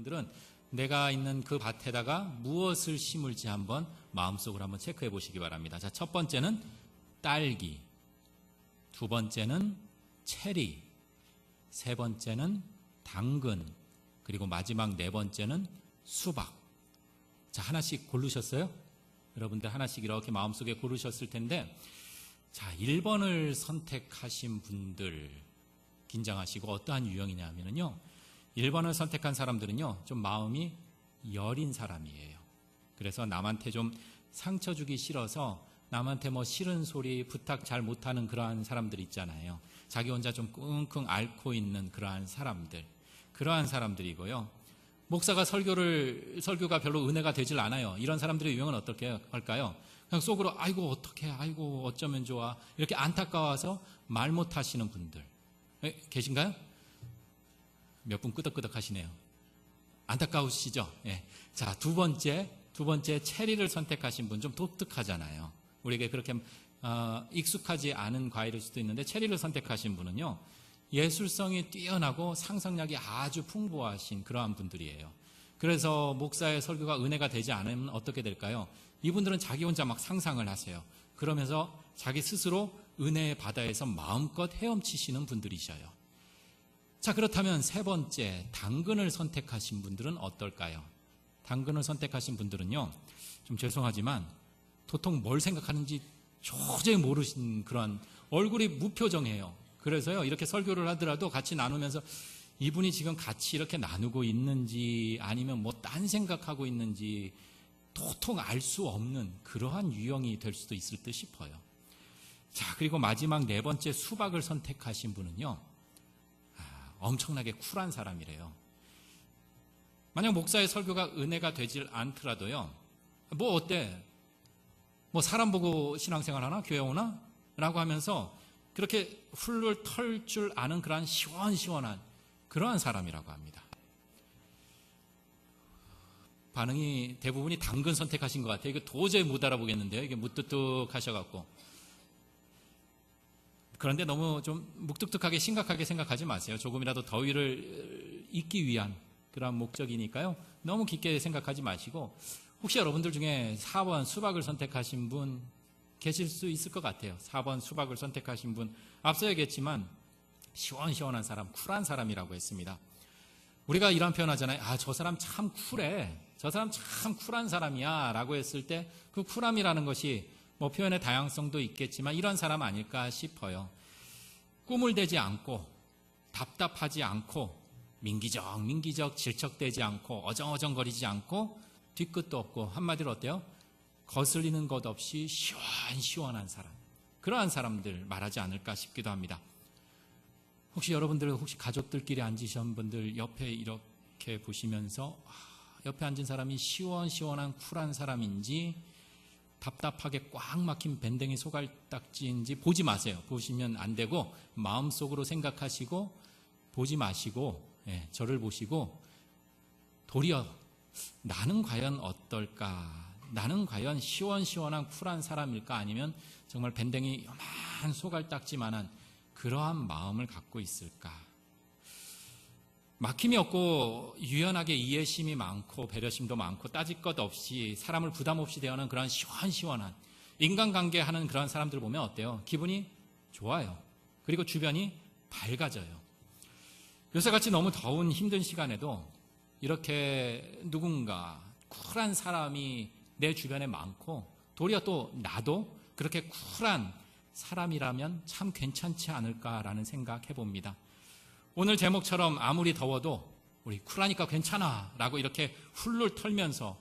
여러분들은 내가 있는 그 밭에다가 무엇을 심을지 한번 마음속으로 한번 체크해 보시기 바랍니다. 자, 첫 번째는 딸기, 두 번째는 체리, 세 번째는 당근, 그리고 마지막 네 번째는 수박. 자, 하나씩 고르셨어요? 여러분들 하나씩 이렇게 마음속에 고르셨을 텐데, 자, 1번을 선택하신 분들 긴장하시고, 어떠한 유형이냐 하면요, 1번을 선택한 사람들은요, 좀 마음이 여린 사람이에요. 그래서 남한테 좀 상처 주기 싫어서 남한테 뭐 싫은 소리, 부탁 잘 못하는 그러한 사람들 있잖아요. 자기 혼자 좀 끙끙 앓고 있는 그러한 사람들, 그러한 사람들이고요. 목사가 설교가 별로 은혜가 되질 않아요. 이런 사람들의 유형은 어떻게 할까요? 그냥 속으로 아이고 어떡해, 아이고 어쩌면 좋아, 이렇게 안타까워서 말 못하시는 분들 계신가요? 몇 분 끄덕끄덕 하시네요. 안타까우시죠? 예. 자, 두 번째 체리를 선택하신 분 좀 독특하잖아요. 우리에게 그렇게 익숙하지 않은 과일일 수도 있는데, 체리를 선택하신 분은요, 예술성이 뛰어나고 상상력이 아주 풍부하신 그러한 분들이에요. 그래서 목사의 설교가 은혜가 되지 않으면 어떻게 될까요? 이분들은 자기 혼자 막 상상을 하세요. 그러면서 자기 스스로 은혜의 바다에서 마음껏 헤엄치시는 분들이셔요. 자, 그렇다면 세 번째, 당근을 선택하신 분들은 어떨까요? 당근을 선택하신 분들은요, 좀 죄송하지만 도통 뭘 생각하는지 도저히 모르신 그런, 얼굴이 무표정해요. 그래서요, 이렇게 설교를 하더라도 같이 나누면서 이분이 지금 같이 이렇게 나누고 있는지 아니면 뭐 딴 생각하고 있는지 도통 알 수 없는 그러한 유형이 될 수도 있을 듯 싶어요. 자, 그리고 마지막 네 번째, 수박을 선택하신 분은요, 엄청나게 쿨한 사람이래요. 만약 목사의 설교가 은혜가 되질 않더라도요, 뭐 어때? 뭐 사람 보고 신앙생활 하나? 교회 오나? 라고 하면서 그렇게 훌훌 털 줄 아는 그러한 시원시원한 그러한 사람이라고 합니다. 반응이 대부분이 당근 선택하신 것 같아요. 이거 도저히 못 알아보겠는데요. 이게 무뚝뚝하셔갖고. 그런데 너무 좀 묵뚝뚝하게 심각하게 생각하지 마세요. 조금이라도 더위를 잊기 위한 그런 목적이니까요. 너무 깊게 생각하지 마시고, 혹시 여러분들 중에 4번 수박을 선택하신 분 계실 수 있을 것 같아요. 4번 수박을 선택하신 분, 앞서 얘기했지만 시원시원한 사람, 쿨한 사람이라고 했습니다. 우리가 이런 표현 하잖아요. 아, 저 사람 참 쿨해, 저 사람 참 쿨한 사람이야 라고 했을 때, 그 쿨함이라는 것이 뭐 표현의 다양성도 있겠지만 이런 사람 아닐까 싶어요. 꾸물대지 않고 답답하지 않고 민기적 질척대지 않고 어정어정거리지 않고 뒤끝도 없고, 한마디로 어때요? 거슬리는 것 없이 시원시원한 사람, 그러한 사람들 말하지 않을까 싶기도 합니다. 혹시 여러분들 혹시 가족들끼리 앉으신 분들 옆에 이렇게 보시면서 옆에 앉은 사람이 시원시원한 쿨한 사람인지 답답하게 꽉 막힌 밴댕이 소갈딱지인지 보지 마세요. 보시면 안 되고 마음속으로 생각하시고 보지 마시고, 저를 보시고 도리어 나는 과연 어떨까? 나는 과연 시원시원한 쿨한 사람일까? 아니면 정말 밴댕이 요만 소갈딱지만한 그러한 마음을 갖고 있을까? 막힘이 없고 유연하게 이해심이 많고 배려심도 많고 따질 것 없이 사람을 부담 없이 대하는 그런 시원시원한 인간관계 하는 그런 사람들 보면 어때요? 기분이 좋아요. 그리고 주변이 밝아져요. 요새같이 너무 더운 힘든 시간에도 이렇게 누군가 쿨한 사람이 내 주변에 많고, 도리어 또 나도 그렇게 쿨한 사람이라면 참 괜찮지 않을까라는 생각 해봅니다. 오늘 제목처럼 아무리 더워도 우리 쿨하니까 괜찮아 라고 이렇게 훌훌 털면서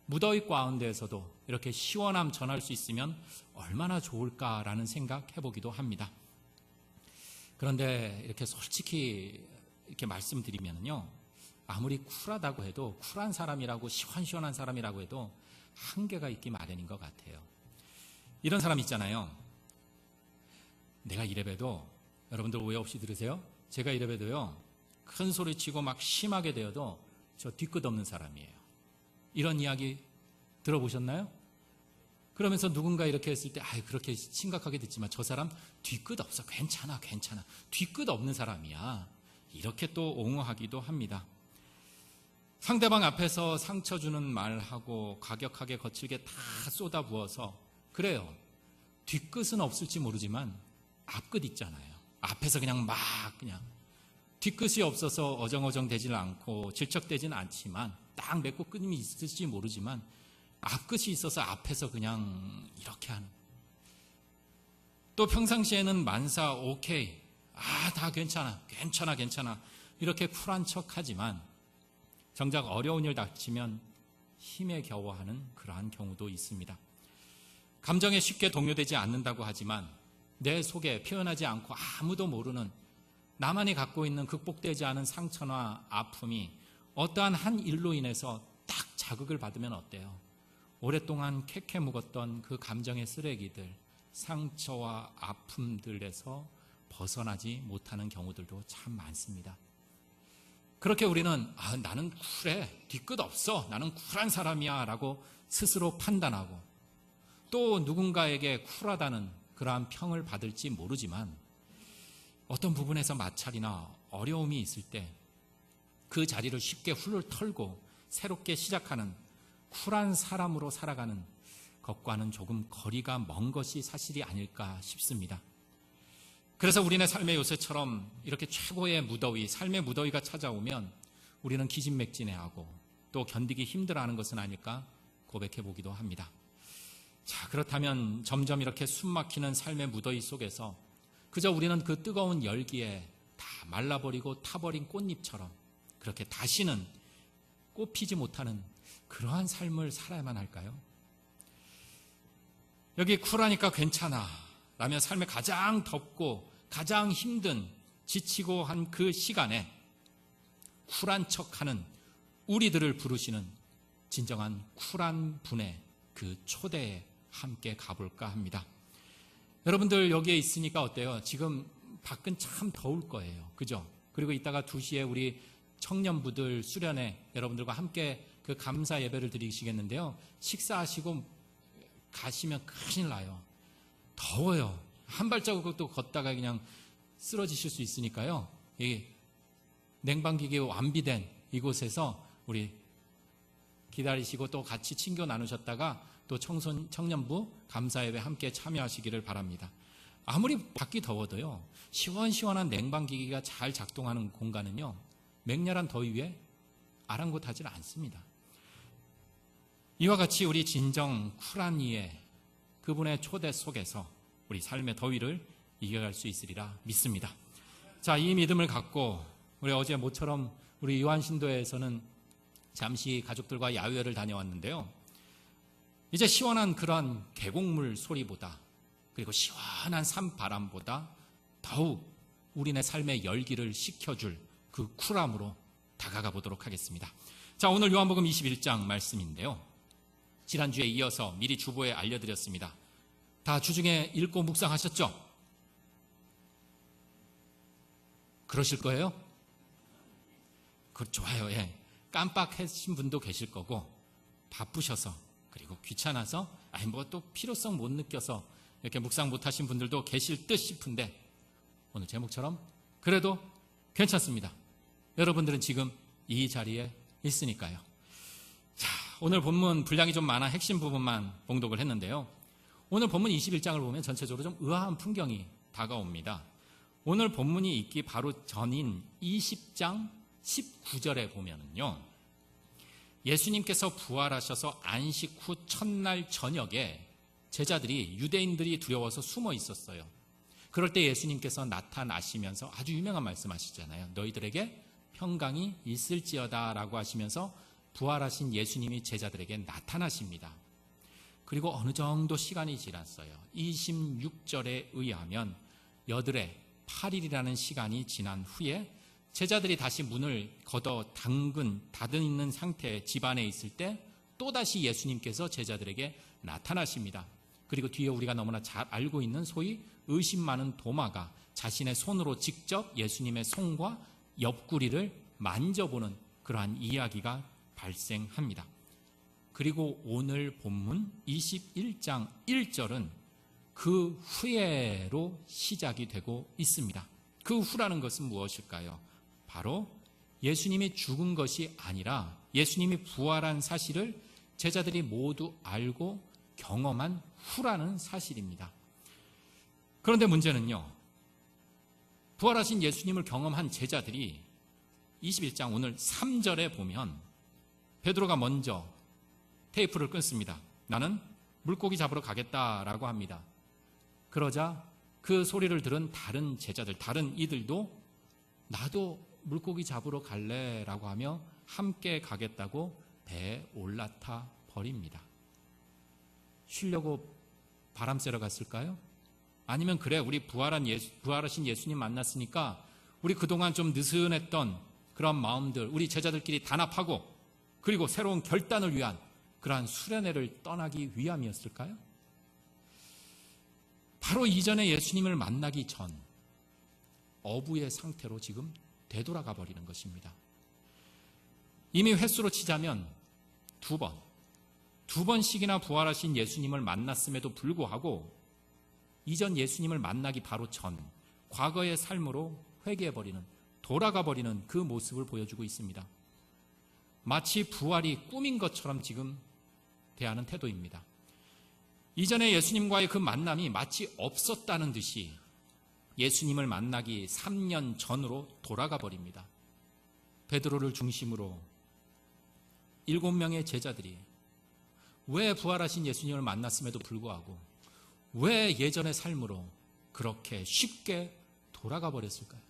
무더위 가운데에서도 이렇게 시원함 전할 수 있으면 얼마나 좋을까라는 생각 해보기도 합니다. 그런데 이렇게 솔직히 이렇게 말씀드리면요, 아무리 쿨하다고 해도, 쿨한 사람이라고 시원시원한 사람이라고 해도 한계가 있기 마련인 것 같아요. 이런 사람 있잖아요. 내가 이래봬도, 여러분들 오해 없이 들으세요. 제가 이래봬도요, 큰 소리 치고 막 심하게 되어도 저 뒤끝 없는 사람이에요. 이런 이야기 들어보셨나요? 그러면서 누군가 이렇게 했을 때, 그렇게 심각하게 듣지만 저 사람 뒤끝 없어, 괜찮아 뒤끝 없는 사람이야, 이렇게 또 옹호하기도 합니다. 상대방 앞에서 상처 주는 말하고 과격하게 거칠게 다 쏟아부어서 그래요. 뒤끝은 없을지 모르지만 앞끝 있잖아요. 앞에서 그냥 막 그냥 뒤끝이 없어서 어정어정 되지는 않고 질척되지는 않지만 딱 맺고 끊임이 있을지 모르지만 앞끝이 있어서 앞에서 그냥 이렇게 하는. 또 평상시에는 만사 오케이, 다 괜찮아 이렇게 쿨한 척하지만 정작 어려운 일 닥치면 힘에 겨워하는 그러한 경우도 있습니다. 감정에 쉽게 동요되지 않는다고 하지만 내 속에 표현하지 않고 아무도 모르는 나만이 갖고 있는 극복되지 않은 상처나 아픔이 어떠한 한 일로 인해서 딱 자극을 받으면 어때요? 오랫동안 캐캐 묵었던 그 감정의 쓰레기들, 상처와 아픔들에서 벗어나지 못하는 경우들도 참 많습니다. 그렇게 우리는 나는 쿨해, 뒤끝 없어, 나는 쿨한 사람이야 라고 스스로 판단하고 또 누군가에게 쿨하다는 그러한 평을 받을지 모르지만 어떤 부분에서 마찰이나 어려움이 있을 때 그 자리를 쉽게 훌훌 털고 새롭게 시작하는 쿨한 사람으로 살아가는 것과는 조금 거리가 먼 것이 사실이 아닐까 싶습니다. 그래서 우리네 삶의 요새처럼 이렇게 최고의 무더위, 삶의 무더위가 찾아오면 우리는 기진맥진해하고 또 견디기 힘들어하는 것은 아닐까 고백해 보기도 합니다. 자, 그렇다면 점점 이렇게 숨막히는 삶의 무더위 속에서 그저 우리는 그 뜨거운 열기에 다 말라버리고 타버린 꽃잎처럼 그렇게 다시는 꽃피지 못하는 그러한 삶을 살아야만 할까요? 여기 쿨하니까 괜찮아 라며 삶의 가장 덥고 가장 힘든 지치고 한 그 시간에 쿨한 척하는 우리들을 부르시는 진정한 쿨한 분의 그 초대에 함께 가볼까 합니다. 여러분들 여기에 있으니까 어때요? 지금 밖은 참 더울 거예요. 그죠? 그리고 이따가 2시에 우리 청년부들 수련회 여러분들과 함께 그 감사 예배를 드리시겠는데요. 식사하시고 가시면 큰일 나요. 더워요. 한 발자국도 걷다가 그냥 쓰러지실 수 있으니까요. 이 냉방기계 완비된 이곳에서 우리 기다리시고 또 같이 친교 나누셨다가 또 청년부 감사예배 함께 참여하시기를 바랍니다. 아무리 밖이 더워도요. 시원시원한 냉방기기가 잘 작동하는 공간은요. 맹렬한 더위 위에 아랑곳하지 않습니다. 이와 같이 우리 진정 쿨한 이의 그분의 초대 속에서 우리 삶의 더위를 이겨갈 수 있으리라 믿습니다. 자, 이 믿음을 갖고 우리 어제 모처럼 우리 요한신도에서는 잠시 가족들과 야외를 다녀왔는데요. 이제 시원한 그런 계곡물 소리보다 그리고 시원한 산바람보다 더욱 우리네 삶의 열기를 식혀줄 그 쿨함으로 다가가 보도록 하겠습니다. 자, 오늘 요한복음 21장 말씀인데요. 지난주에 이어서 미리 주보에 알려드렸습니다. 다 주중에 읽고 묵상하셨죠? 그러실 거예요? 좋아요. 예. 깜빡하신 분도 계실 거고 바쁘셔서 그리고 귀찮아서 뭐 또 필요성 못 느껴서 이렇게 묵상 못하신 분들도 계실 듯 싶은데 오늘 제목처럼 그래도 괜찮습니다. 여러분들은 지금 이 자리에 있으니까요. 자, 오늘 본문 분량이 좀 많아 핵심 부분만 봉독을 했는데요. 오늘 본문 21장을 보면 전체적으로 좀 의아한 풍경이 다가옵니다. 오늘 본문이 있기 바로 전인 20장 19절에 보면은요. 예수님께서 부활하셔서 안식 후 첫날 저녁에 제자들이 유대인들이 두려워서 숨어 있었어요. 그럴 때 예수님께서 나타나시면서 아주 유명한 말씀하시잖아요. 너희들에게 평강이 있을지어다 라고 하시면서 부활하신 예수님이 제자들에게 나타나십니다. 그리고 어느 정도 시간이 지났어요. 26절에 의하면 여드레 8일이라는 시간이 지난 후에 제자들이 다시 문을 걷어 닫은 있는 상태의 집안에 있을 때 또다시 예수님께서 제자들에게 나타나십니다. 그리고 뒤에 우리가 너무나 잘 알고 있는 소위 의심 많은 도마가 자신의 손으로 직접 예수님의 손과 옆구리를 만져보는 그러한 이야기가 발생합니다. 그리고 오늘 본문 21장 1절은 그 후에로 시작이 되고 있습니다. 그 후라는 것은 무엇일까요? 바로 예수님이 죽은 것이 아니라 예수님이 부활한 사실을 제자들이 모두 알고 경험한 후라는 사실입니다. 그런데 문제는요, 부활하신 예수님을 경험한 제자들이 21장 오늘 3절에 보면 베드로가 먼저 테이프를 끊습니다. 나는 물고기 잡으러 가겠다라고 합니다. 그러자 그 소리를 들은 다른 제자들, 다른 이들도 나도 물고기 잡으러 갈래라고 하며 함께 가겠다고 배에 올라타 버립니다. 쉬려고 바람 쐬러 갔을까요? 아니면 그래, 우리 부활하신 예수님 만났으니까 우리 그동안 좀 느슨했던 그런 마음들 우리 제자들끼리 단합하고 그리고 새로운 결단을 위한 그러한 수련회를 떠나기 위함이었을까요? 바로 이전에 예수님을 만나기 전 어부의 상태로 지금 되돌아가 버리는 것입니다. 이미 횟수로 치자면 두 번씩이나 부활하신 예수님을 만났음에도 불구하고 이전 예수님을 만나기 바로 전 과거의 삶으로 회개해버리는, 돌아가버리는 그 모습을 보여주고 있습니다. 마치 부활이 꿈인 것처럼 지금 대하는 태도입니다. 이전에 예수님과의 그 만남이 마치 없었다는 듯이 예수님을 만나기 3년 전으로 돌아가 버립니다. 베드로를 중심으로 7명의 제자들이 왜 부활하신 예수님을 만났음에도 불구하고 왜 예전의 삶으로 그렇게 쉽게 돌아가 버렸을까요?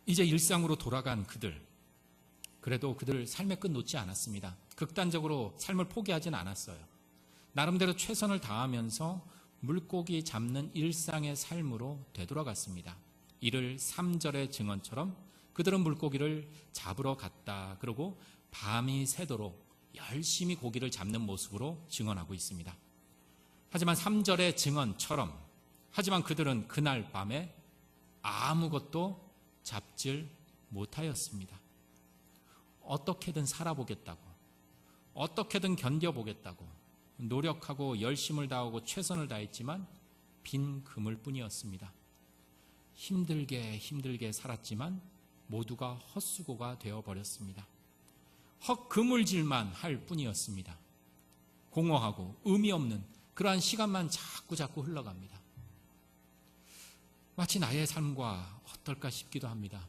이제 일상으로 돌아간 그들, 그래도 그들 삶의 끝 놓지 않았습니다. 극단적으로 삶을 포기하진 않았어요. 나름대로 최선을 다하면서 물고기 잡는 일상의 삶으로 되돌아갔습니다. 이를 3절의 증언처럼 그들은 물고기를 잡으러 갔다. 그러고 밤이 새도록 열심히 고기를 잡는 모습으로 증언하고 있습니다. 하지만 3절의 증언처럼 하지만 그들은 그날 밤에 아무것도 잡질 못하였습니다. 어떻게든 살아보겠다고, 어떻게든 견뎌보겠다고 노력하고 열심을 다하고 최선을 다했지만 빈 그물 뿐이었습니다. 힘들게 살았지만 모두가 헛수고가 되어버렸습니다. 헛그물질만 할 뿐이었습니다. 공허하고 의미 없는 그러한 시간만 자꾸 흘러갑니다. 마치 나의 삶과 어떨까 싶기도 합니다.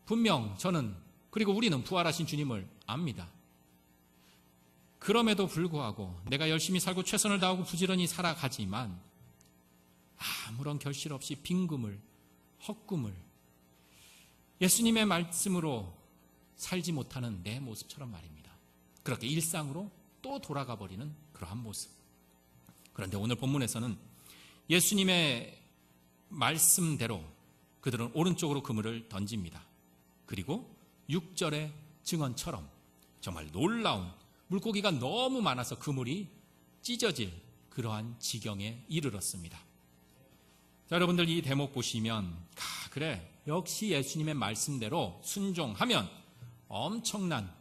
분명 저는, 그리고 우리는 부활하신 주님을 압니다. 그럼에도 불구하고 내가 열심히 살고 최선을 다하고 부지런히 살아가지만 아무런 결실 없이 빈 그물, 헛그물, 예수님의 말씀으로 살지 못하는 내 모습처럼 말입니다. 그렇게 일상으로 또 돌아가 버리는 그러한 모습. 그런데 오늘 본문에서는 예수님의 말씀대로 그들은 오른쪽으로 그물을 던집니다. 그리고 6절의 증언처럼 정말 놀라운, 물고기가 너무 많아서 그물이 찢어질 그러한 지경에 이르렀습니다. 자, 여러분들 이 대목 보시면 그래, 역시 예수님의 말씀대로 순종하면 엄청난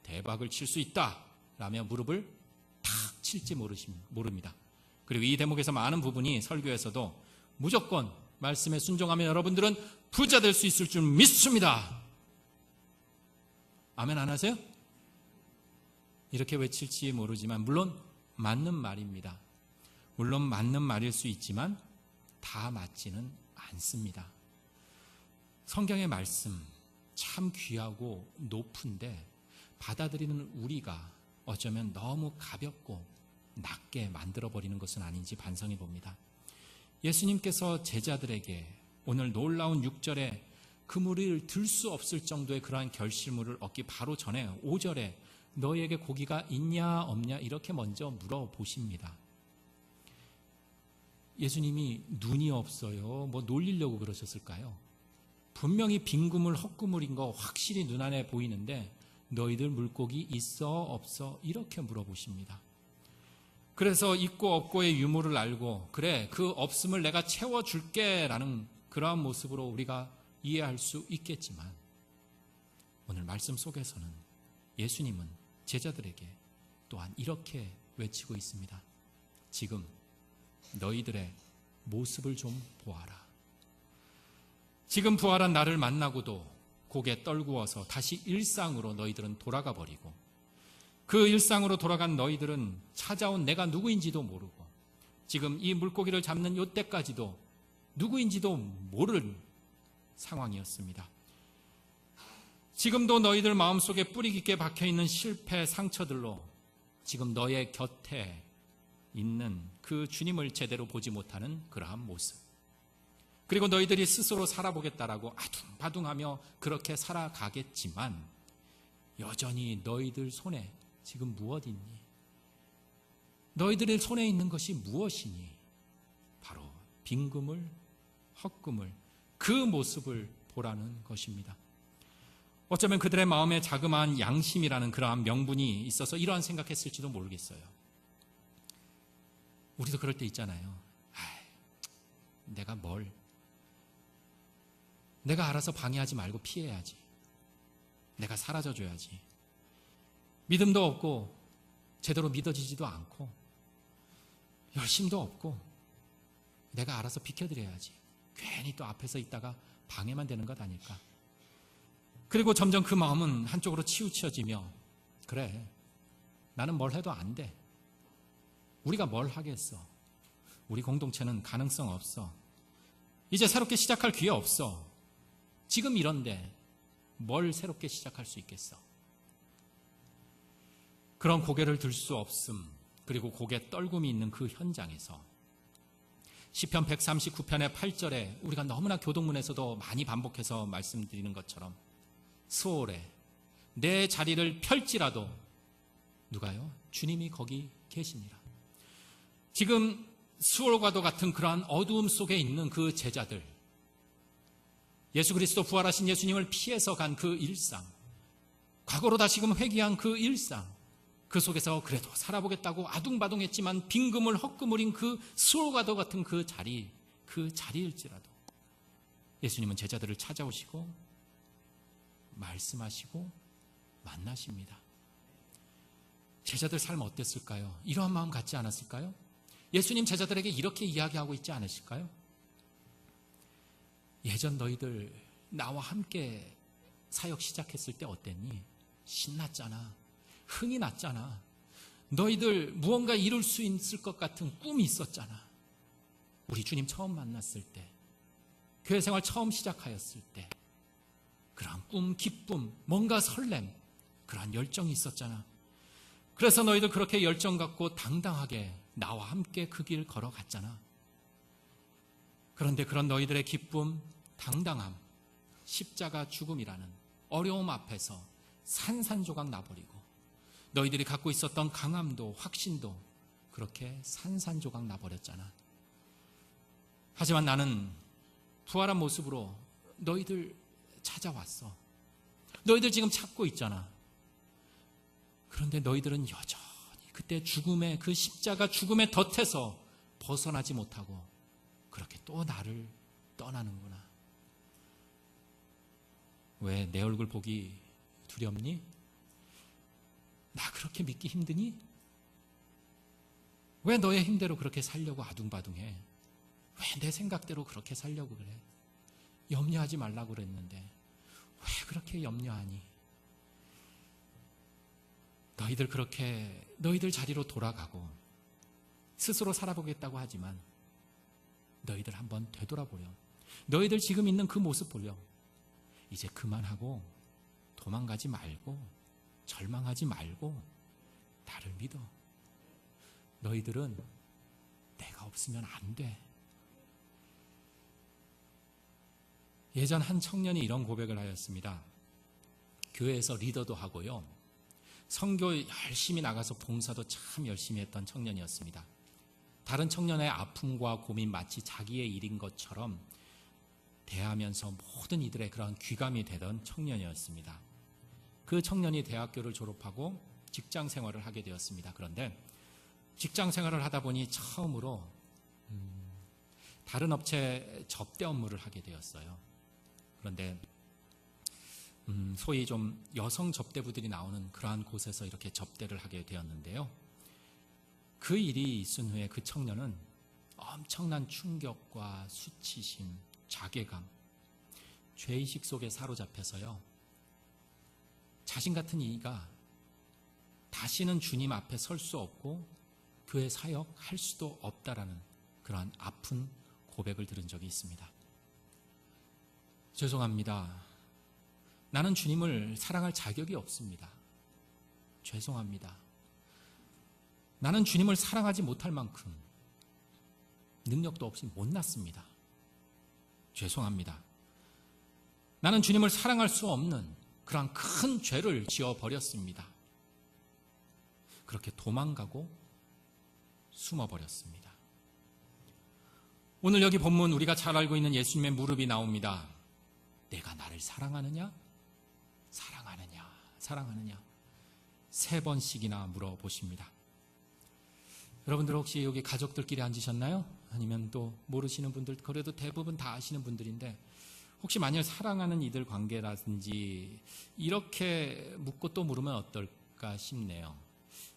대박을 칠 수 있다 라며 무릎을 탁 칠지 모릅니다. 그리고 이 대목에서 많은 부분이 설교에서도 무조건 말씀에 순종하면 여러분들은 부자 될 수 있을 줄 믿습니다. 아멘 안 하세요? 이렇게 외칠지 모르지만 물론 맞는 말입니다. 물론 맞는 말일 수 있지만 다 맞지는 않습니다. 성경의 말씀 참 귀하고 높은데 받아들이는 우리가 어쩌면 너무 가볍고 낮게 만들어버리는 것은 아닌지 반성해 봅니다. 예수님께서 제자들에게 오늘 놀라운 6절에 그물을 들 수 없을 정도의 그러한 결실물을 얻기 바로 전에 5절에 너희에게 고기가 있냐 없냐 이렇게 먼저 물어보십니다. 예수님이 눈이 없어요, 뭐 놀리려고 그러셨을까요? 분명히 빈 그물, 헛그물인 거 확실히 눈안에 보이는데 너희들 물고기 있어 없어 이렇게 물어보십니다. 그래서 있고 없고의 유무를 알고 그래 그 없음을 내가 채워줄게 라는 그러한 모습으로 우리가 이해할 수 있겠지만 오늘 말씀 속에서는 예수님은 제자들에게 또한 이렇게 외치고 있습니다. 지금 너희들의 모습을 좀 보아라. 지금 부활한 나를 만나고도 고개 떨구어서 다시 일상으로 너희들은 돌아가 버리고, 그 일상으로 돌아간 너희들은 찾아온 내가 누구인지도 모르고, 지금 이 물고기를 잡는 이때까지도 누구인지도 모를 상황이었습니다. 지금도 너희들 마음속에 뿌리 깊게 박혀있는 실패 상처들로 지금 너의 곁에 있는 그 주님을 제대로 보지 못하는 그러한 모습, 그리고 너희들이 스스로 살아보겠다라고 아둥바둥하며 그렇게 살아가겠지만 여전히 너희들 손에 지금 무엇 있니? 너희들의 손에 있는 것이 무엇이니? 바로 빈 그물, 헛그물, 그 모습을 보라는 것입니다. 어쩌면 그들의 마음에 자그마한 양심이라는 그러한 명분이 있어서 이러한 생각했을지도 모르겠어요. 우리도 그럴 때 있잖아요. 내가 알아서 방해하지 말고 피해야지. 내가 사라져줘야지. 믿음도 없고 제대로 믿어지지도 않고 열심도 없고 내가 알아서 비켜드려야지. 괜히 또 앞에서 있다가 방해만 되는 것 아닐까. 그리고 점점 그 마음은 한쪽으로 치우쳐지며, 그래, 나는 뭘 해도 안 돼. 우리가 뭘 하겠어. 우리 공동체는 가능성 없어. 이제 새롭게 시작할 기회 없어. 지금 이런데 뭘 새롭게 시작할 수 있겠어. 그런 고개를 들 수 없음, 그리고 고개 떨굼이 있는 그 현장에서 시편 139편의 8절에 우리가 너무나 교동문에서도 많이 반복해서 말씀드리는 것처럼, 수월에 내 자리를 펼지라도 누가요? 주님이 거기 계시니라. 지금 수월과도 같은 그러한 어두움 속에 있는 그 제자들, 예수 그리스도 부활하신 예수님을 피해서 간 그 일상, 과거로 다시금 회귀한 그 일상, 그 속에서 그래도 살아보겠다고 아둥바둥했지만 빈그물 헛그물인 그 수월과도 같은 그 자리일지라도 예수님은 제자들을 찾아오시고 말씀하시고 만나십니다. 제자들 삶 어땠을까요? 이러한 마음 갖지 않았을까요? 예수님 제자들에게 이렇게 이야기하고 있지 않으실까요? 예전 너희들 나와 함께 사역 시작했을 때 어땠니? 신났잖아. 흥이 났잖아. 너희들 무언가 이룰 수 있을 것 같은 꿈이 있었잖아. 우리 주님 처음 만났을 때, 교회 생활 처음 시작하였을 때 그러한 꿈, 기쁨, 뭔가 설렘, 그러한 열정이 있었잖아. 그래서 너희들 그렇게 열정 갖고 당당하게 나와 함께 그 길 걸어갔잖아. 그런데 그런 너희들의 기쁨, 당당함, 십자가 죽음이라는 어려움 앞에서 산산조각 나버리고 너희들이 갖고 있었던 강함도 확신도 그렇게 산산조각 나버렸잖아. 하지만 나는 부활한 모습으로 너희들 찾아왔어. 너희들 지금 찾고 있잖아. 그런데 너희들은 여전히 그때 죽음의 그 십자가 죽음의 덫에서 벗어나지 못하고 그렇게 또 나를 떠나는구나. 왜 내 얼굴 보기 두렵니? 나 그렇게 믿기 힘드니? 왜 너의 힘대로 그렇게 살려고 아둥바둥해? 왜 내 생각대로 그렇게 살려고 그래? 염려하지 말라고 그랬는데 왜 그렇게 염려하니? 너희들 그렇게 너희들 자리로 돌아가고 스스로 살아보겠다고 하지만 너희들 한번 되돌아보렴. 너희들 지금 있는 그 모습 보렴. 이제 그만하고 도망가지 말고 절망하지 말고 나를 믿어. 너희들은 내가 없으면 안 돼. 예전 한 청년이 이런 고백을 하였습니다. 교회에서 리더도 하고요, 선교 열심히 나가서 봉사도 참 열심히 했던 청년이었습니다. 다른 청년의 아픔과 고민 마치 자기의 일인 것처럼 대하면서 모든 이들의 그런 귀감이 되던 청년이었습니다. 그 청년이 대학교를 졸업하고 직장 생활을 하게 되었습니다. 그런데 직장 생활을 하다 보니 처음으로 다른 업체 접대 업무를 하게 되었어요. 그런데 소위 좀 여성 접대부들이 나오는 그러한 곳에서 이렇게 접대를 하게 되었는데요. 그 일이 있은 후에 그 청년은 엄청난 충격과 수치심, 자괴감, 죄의식 속에 사로잡혀서요, 자신 같은 이가 다시는 주님 앞에 설 수 없고 교회 사역할 수도 없다라는 그러한 아픈 고백을 들은 적이 있습니다. 죄송합니다. 나는 주님을 사랑할 자격이 없습니다. 죄송합니다. 나는 주님을 사랑하지 못할 만큼 능력도 없이 못났습니다. 죄송합니다. 나는 주님을 사랑할 수 없는 그러한 큰 죄를 지어버렸습니다. 그렇게 도망가고 숨어버렸습니다. 오늘 여기 본문 우리가 잘 알고 있는 예수님의 무릎이 나옵니다. 내가 나를 사랑하느냐? 사랑하느냐? 사랑하느냐? 3번씩이나 물어보십니다. 여러분들 혹시 여기 가족들끼리 앉으셨나요? 아니면 또 모르시는 분들, 그래도 대부분 다 아시는 분들인데, 혹시 만일 사랑하는 이들 관계라든지 이렇게 묻고 또 물으면 어떨까 싶네요.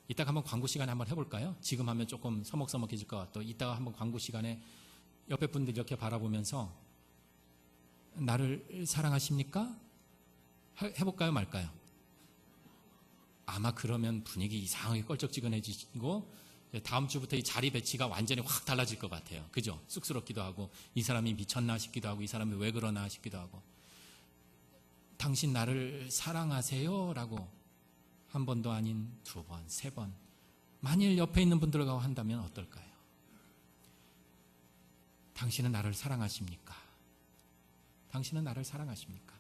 이따가 한번 광고 시간에 한번 해볼까요? 지금 하면 조금 서먹서먹해질 것 같고, 이따가 한번 광고 시간에 옆에 분들 이렇게 바라보면서 나를 사랑하십니까? 해볼까요, 말까요? 아마 그러면 분위기 이상하게 껄쩍지근해지고 다음 주부터 이 자리 배치가 완전히 확 달라질 것 같아요. 그죠? 쑥스럽기도 하고, 이 사람이 미쳤나 싶기도 하고, 이 사람이 왜 그러나 싶기도 하고. 당신 나를 사랑하세요? 라고 한 번도 아닌 2번, 3번. 만일 옆에 있는 분들과 한다면 어떨까요? 당신은 나를 사랑하십니까? 당신은 나를 사랑하십니까?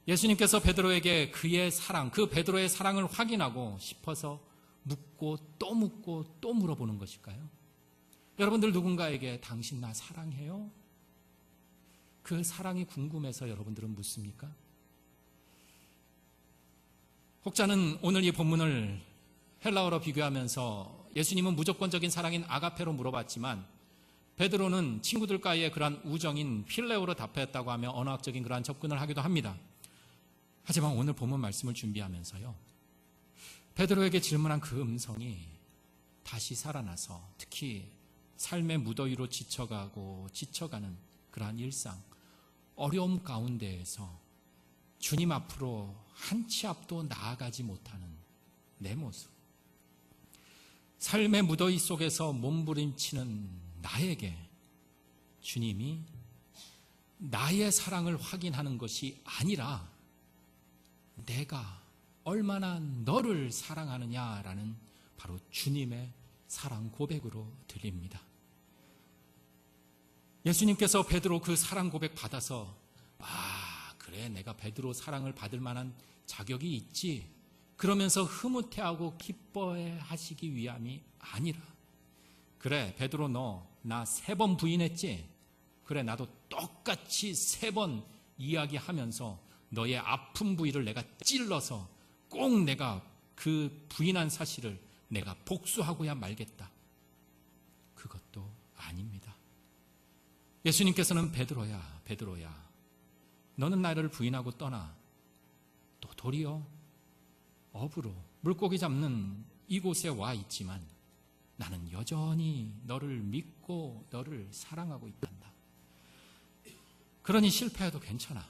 예수님께서 베드로에게 그의 사랑, 그 베드로의 사랑을 확인하고 싶어서 묻고 또 물어보는 것일까요? 여러분들 누군가에게 당신 나 사랑해요? 그 사랑이 궁금해서 여러분들은 묻습니까? 혹자는 오늘 이 본문을 헬라어로 비교하면서 예수님은 무조건적인 사랑인 아가페로 물어봤지만 베드로는 친구들과의 그러한 우정인 필레오로 답했다고 하며 언어학적인 그러한 접근을 하기도 합니다. 하지만 오늘 본문 말씀을 준비하면서요, 베드로에게 질문한 그 음성이 다시 살아나서 특히 삶의 무더위로 지쳐가는 그러한 일상, 어려움 가운데에서 주님 앞으로 한 치 앞도 나아가지 못하는 내 모습, 삶의 무더위 속에서 몸부림치는 나에게 주님이 나의 사랑을 확인하는 것이 아니라 내가 얼마나 너를 사랑하느냐라는 바로 주님의 사랑 고백으로 들립니다. 예수님께서 베드로 그 사랑 고백 받아서 그래, 내가 베드로 사랑을 받을 만한 자격이 있지, 그러면서 흐뭇해하고 기뻐해 하시기 위함이 아니라, 그래 베드로 너 나 3번 부인했지? 그래 나도 똑같이 3번 이야기하면서 너의 아픈 부위를 내가 찔러서 꼭 내가 그 부인한 사실을 내가 복수하고야 말겠다. 그것도 아닙니다. 예수님께서는 베드로야, 베드로야, 너는 나를 부인하고 떠나 또 도리어 업으로 물고기 잡는 이곳에 와 있지만 나는 여전히 너를 믿고 너를 사랑하고 있단다. 그러니 실패해도 괜찮아.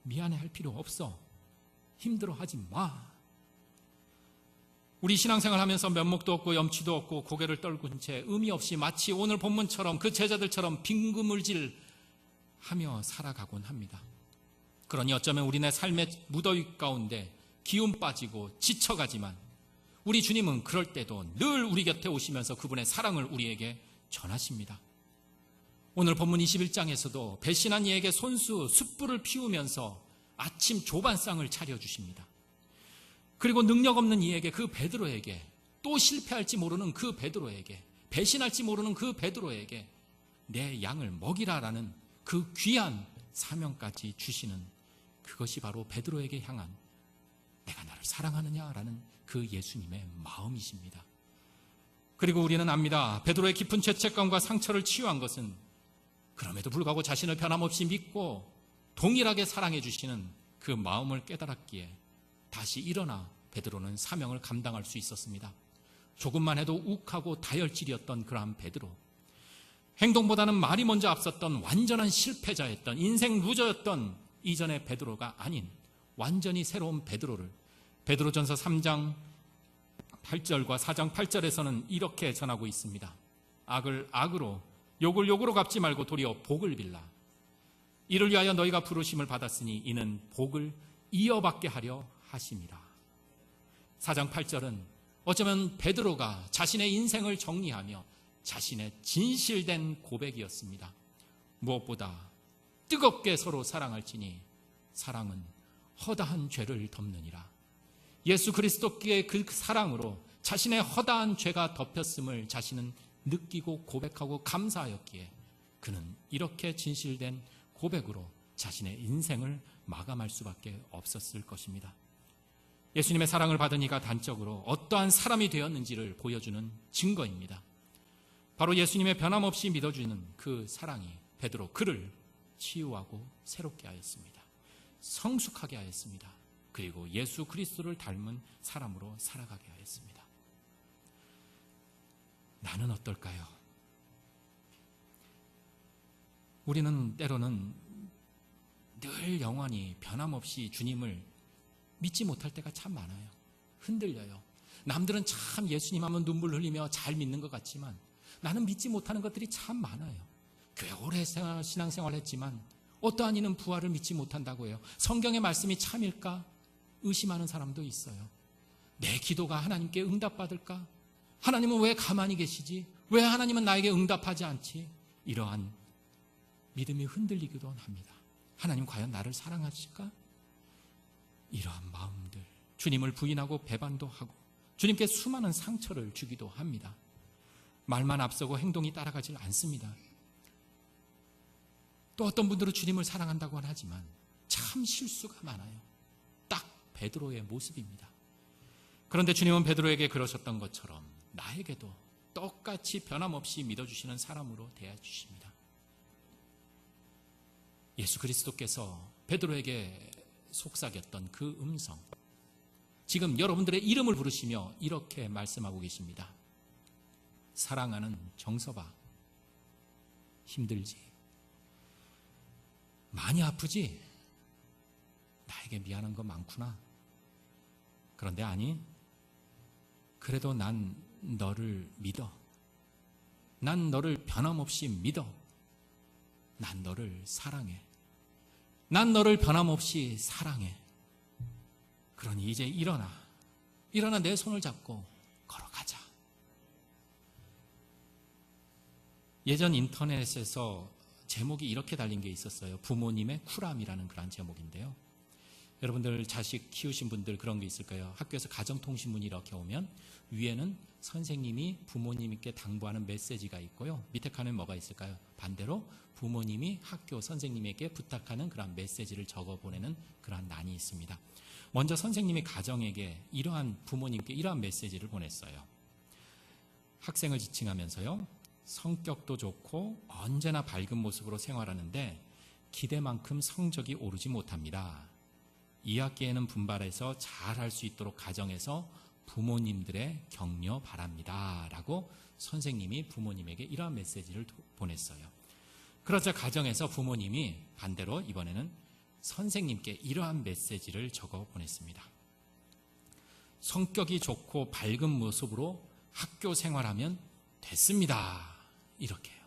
미안해할 필요 없어. 힘들어하지 마. 우리 신앙생활 하면서 면목도 없고 염치도 없고 고개를 떨군 채 의미 없이 마치 오늘 본문처럼 그 제자들처럼 빙그물질 하며 살아가곤 합니다. 그러니 어쩌면 우리네 삶의 무더위 가운데 기운 빠지고 지쳐가지만 우리 주님은 그럴 때도 늘 우리 곁에 오시면서 그분의 사랑을 우리에게 전하십니다. 오늘 본문 21장에서도 배신한 이에게 손수 숯불을 피우면서 아침 조반상을 차려주십니다. 그리고 능력 없는 이에게, 그 베드로에게, 또 실패할지 모르는 그 베드로에게, 배신할지 모르는 그 베드로에게 내 양을 먹이라라는 그 귀한 사명까지 주시는, 그것이 바로 베드로에게 향한 내가 나를 사랑하느냐라는 그 예수님의 마음이십니다. 그리고 우리는 압니다. 베드로의 깊은 죄책감과 상처를 치유한 것은 그럼에도 불구하고 자신을 변함없이 믿고 동일하게 사랑해 주시는 그 마음을 깨달았기에 다시 일어나 베드로는 사명을 감당할 수 있었습니다. 조금만 해도 욱하고 다혈질이었던 그러한 베드로, 행동보다는 말이 먼저 앞섰던 완전한 실패자였던 인생 루저였던 이전의 베드로가 아닌 완전히 새로운 베드로를 베드로전서 3장 8절과 4장 8절에서는 이렇게 전하고 있습니다. 악을 악으로 욕을 욕으로 갚지 말고 도리어 복을 빌라. 이를 위하여 너희가 부르심을 받았으니 이는 복을 이어받게 하려 하심이라. 4장 8절은 어쩌면 베드로가 자신의 인생을 정리하며 자신의 진실된 고백이었습니다. 무엇보다 뜨겁게 서로 사랑할지니 사랑은 허다한 죄를 덮느니라. 예수 그리스도께 그 사랑으로 자신의 허다한 죄가 덮였음을 자신은 느끼고 고백하고 감사하였기에 그는 이렇게 진실된 고백으로 자신의 인생을 마감할 수밖에 없었을 것입니다. 예수님의 사랑을 받은 이가 단적으로 어떠한 사람이 되었는지를 보여주는 증거입니다. 바로 예수님의 변함없이 믿어주는 그 사랑이 베드로 그를 치유하고 새롭게 하였습니다. 성숙하게 하였습니다. 그리고 예수 그리스도를 닮은 사람으로 살아가게 하였습니다. 나는 어떨까요? 우리는 때로는 늘 영원히 변함없이 주님을 믿지 못할 때가 참 많아요. 흔들려요. 남들은 참 예수님 하면 눈물 흘리며 잘 믿는 것 같지만 나는 믿지 못하는 것들이 참 많아요. 교회 오래 신앙생활을 했지만 어떠한 이는 부활을 믿지 못한다고 해요. 성경의 말씀이 참일까? 의심하는 사람도 있어요. 내 기도가 하나님께 응답받을까? 하나님은 왜 가만히 계시지? 왜 하나님은 나에게 응답하지 않지? 이러한 믿음이 흔들리기도 합니다. 하나님 과연 나를 사랑하실까? 이러한 마음들, 주님을 부인하고 배반도 하고 주님께 수많은 상처를 주기도 합니다. 말만 앞서고 행동이 따라가질 않습니다. 또 어떤 분들은 주님을 사랑한다고는 하지만 참 실수가 많아요. 딱 베드로의 모습입니다. 그런데 주님은 베드로에게 그러셨던 것처럼 나에게도 똑같이 변함없이 믿어주시는 사람으로 대해주십니다. 예수 그리스도께서 베드로에게 속삭였던 그 음성, 지금 여러분들의 이름을 부르시며 이렇게 말씀하고 계십니다. 사랑하는 정서봐, 힘들지? 많이 아프지? 나에게 미안한 거 많구나. 그런데 아니, 그래도 난 너를 믿어. 난 너를 변함없이 믿어. 난 너를 사랑해. 난 너를 변함없이 사랑해. 그러니 이제 일어나 내 손을 잡고 걸어가자. 예전 인터넷에서 제목이 이렇게 달린 게 있었어요. 부모님의 쿨함이라는 그런 제목인데요. 여러분들 자식 키우신 분들 그런 게 있을까요? 학교에서 가정통신문이 이렇게 오면 위에는 선생님이 부모님께 당부하는 메시지가 있고요. 밑에 칸에 뭐가 있을까요? 반대로 부모님이 학교 선생님에게 부탁하는 그런 메시지를 적어보내는 그런 난이 있습니다. 먼저 선생님이 가정에게 부모님께 이러한 메시지를 보냈어요. 학생을 지칭하면서요. 성격도 좋고 언제나 밝은 모습으로 생활하는데 기대만큼 성적이 오르지 못합니다. 2학기에는 분발해서 잘할 수 있도록 가정에서 부모님들의 격려 바랍니다. 라고 선생님이 부모님에게 이러한 메시지를 보냈어요. 그러자 가정에서 부모님이 반대로 이번에는 선생님께 이러한 메시지를 적어 보냈습니다. 성격이 좋고 밝은 모습으로 학교 생활하면 됐습니다. 이렇게요.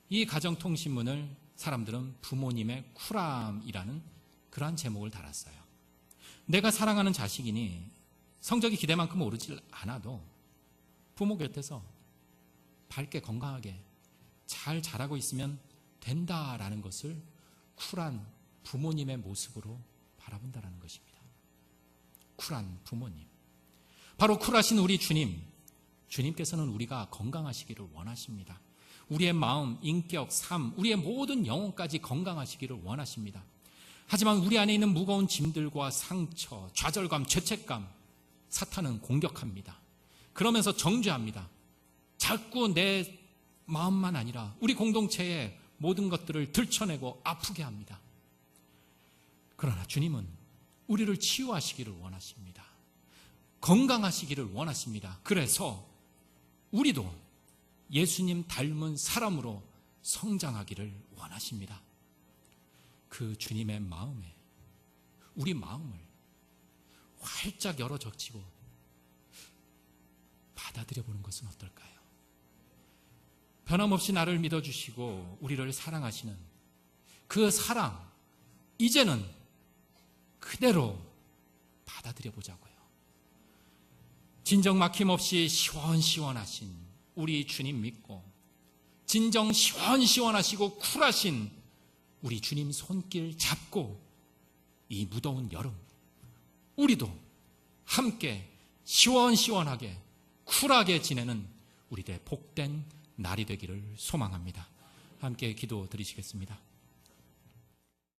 이 가정통신문을 사람들은 부모님의 쿨함이라는 그러한 제목을 달았어요. 내가 사랑하는 자식이니 성적이 기대만큼 오르지 않아도 부모 곁에서 밝게 건강하게 잘 자라고 있으면 된다라는 것을 쿨한 부모님의 모습으로 바라본다라는 것입니다. 쿨한 부모님. 바로 쿨하신 우리 주님께서는 우리가 건강하시기를 원하십니다. 우리의 마음, 인격, 삶, 우리의 모든 영혼까지 건강하시기를 원하십니다. 하지만 우리 안에 있는 무거운 짐들과 상처, 좌절감, 죄책감, 사탄은 공격합니다. 그러면서 정죄합니다. 자꾸 내 마음만 아니라 우리 공동체의 모든 것들을 들춰내고 아프게 합니다. 그러나 주님은 우리를 치유하시기를 원하십니다. 건강하시기를 원하십니다. 그래서 우리도 예수님 닮은 사람으로 성장하기를 원하십니다. 그 주님의 마음에 우리 마음을 활짝 열어 젖히고 받아들여 보는 것은 어떨까요? 변함없이 나를 믿어주시고 우리를 사랑하시는 그 사랑, 이제는 그대로 받아들여 보자고요. 진정 막힘없이 시원시원하신 우리 주님 믿고, 진정 시원시원하시고 쿨하신 우리 주님 손길 잡고, 이 무더운 여름 우리도 함께 시원시원하게 쿨하게 지내는 우리들의 복된 날이 되기를 소망합니다. 함께 기도 드리시겠습니다.